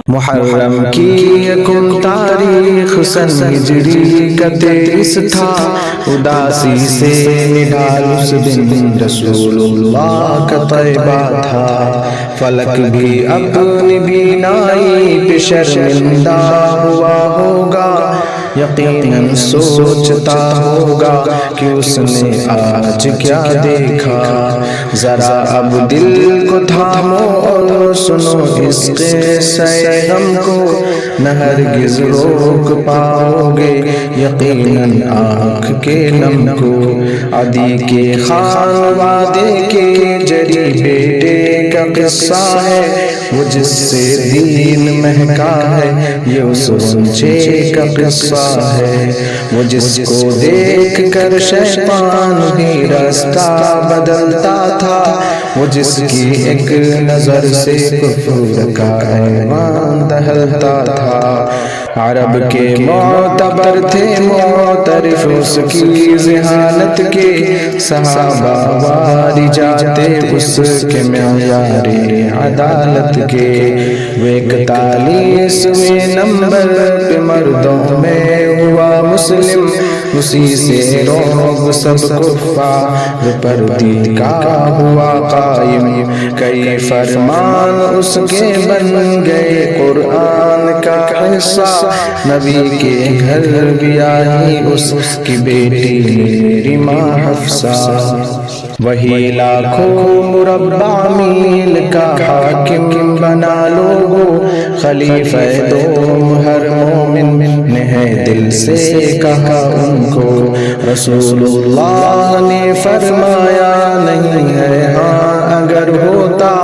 محرم کی یکم تاریخ سن ہجری کا 23 تھا، اداسی سے نڈال اس دن رسول اللہ کا طیبہ تھا۔ فلک بھی اپنی بینائی پہ شرمندہ ہوا ہوگا، یقیناً سوچتا ہوگا کہ اس نے آج کیا دیکھا۔ ذرا اب دل کو تھامو اور سنو اس قصہ غم کو، نہ ہرگز روک پاؤ گے یقیناً آنکھ کے نم کو۔ عدی کے خانوادے کے جری بیٹے کا قصہ ہے، وہ جس سے دین مہکا ہے، یہ اس غنچے کا قصہ ہے۔ وہ جس کو دیکھ کر شیطان بھی رستہ بدلتا تھا، وہ جس کی ایک نظر سے کفر کا ایوان دہلتا تھا۔ عرب کے معتبر تھے معترف اس کی ذہانت کے، صحابہ واری جاتے اس کے معیار عدالت کے۔ وہ 41ویں نمبر پہ مردوں میں ہوا مسلم، اسی سے روب سب کفار پر دین کا ہوا قائم۔ کئی فرمان اس کے بن گئے قرآن کا حصہ، نبی کے گھر بھی آئی اس کی بیٹی میری ماں حفصہ۔ وہی لاکھوں مربع میل کا حاکم بنا لوگو، خلیفہ دوم ہر مومن نے دل سے کہا ان کو۔ رسول اللہ نے فرمایا نہیں ہے ہاں اگر ہوتا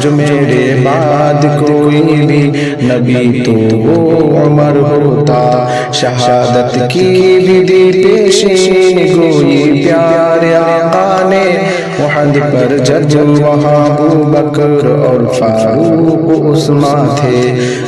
جو میرے بعد کوئی بھی نبی تو وہ عمر ہوتا۔ شہادت کی بھی دی پیشین گوئی پیارے آقا نے، احد پر جب وہاں ابوبکر اور فاروق عثمان تھے۔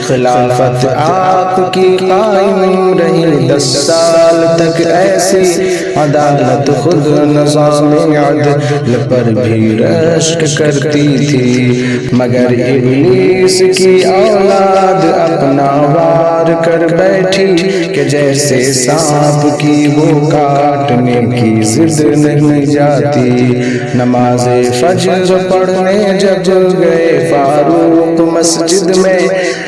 خلافت آپ کی قائم رہی 10 سال تک ایسی، عدالت خود نظام عدل پر بھی رشک کرتی تھی، مگر ابلیس کی اولاد اپنا وار کر بیٹھی کہ جیسے سانپ کی وہ کاٹنے کی ضد نہیں جاتی۔ نماز فجر پڑھنے جب گئے فاروق مسجد میں،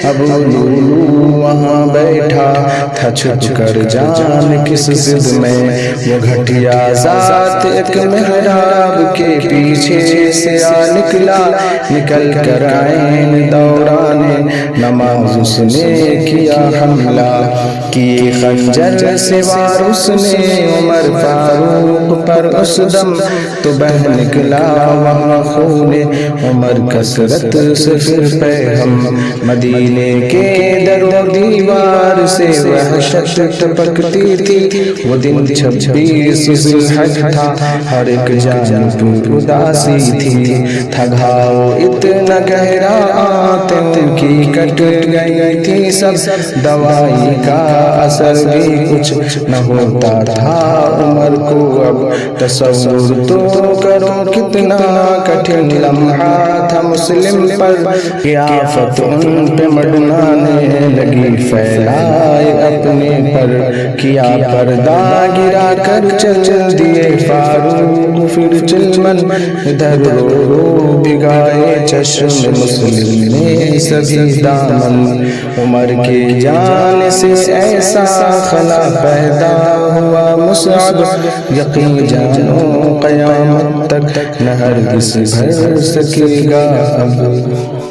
ابو لولو وہاں بیٹھا تھا چھپ کر جان کس ضد میں۔ وہ گھٹیا ذات ایک محراب کے پیچھے سے آ نکلا، نکل کر عین دورانے نماز اس نے کیا حملہ۔ کی خنجر سے وار اس نے عمر فاروق پر اس دم، تو بہ نکلا وہاں خون عمر کثرت سے پھر پہ ہم۔ مدینے کے در و دیوار سے وحشت ٹپکتی تھی، وہ دن 26 ذی الحج تھا، ہر ایک جانب اداسی تھی۔ تھا گھاؤ اتنا گہرا آنتوں کی کٹ گئی تھی سب، دوائی کا اثر بھی کچھ نہ ہوتا تھا عمر کو اب۔ تصور تو کرو کتنا کٹھن لمحہ تھا مسلم پر، کہ آفت ان پہ مڈنانے لگی پھیلائے اپنے پر۔ کیا پردہ گرا کر چل دیے فاروق پھر چلمن، ادھر رو رو بگائے چشم مسلم نے سبھی دامن۔ عمر کے جان سے ایسا خلا پیدا ہوا مصعب، یقین جانو قیامت تک نہ ہرگز بھر سکے گا اب۔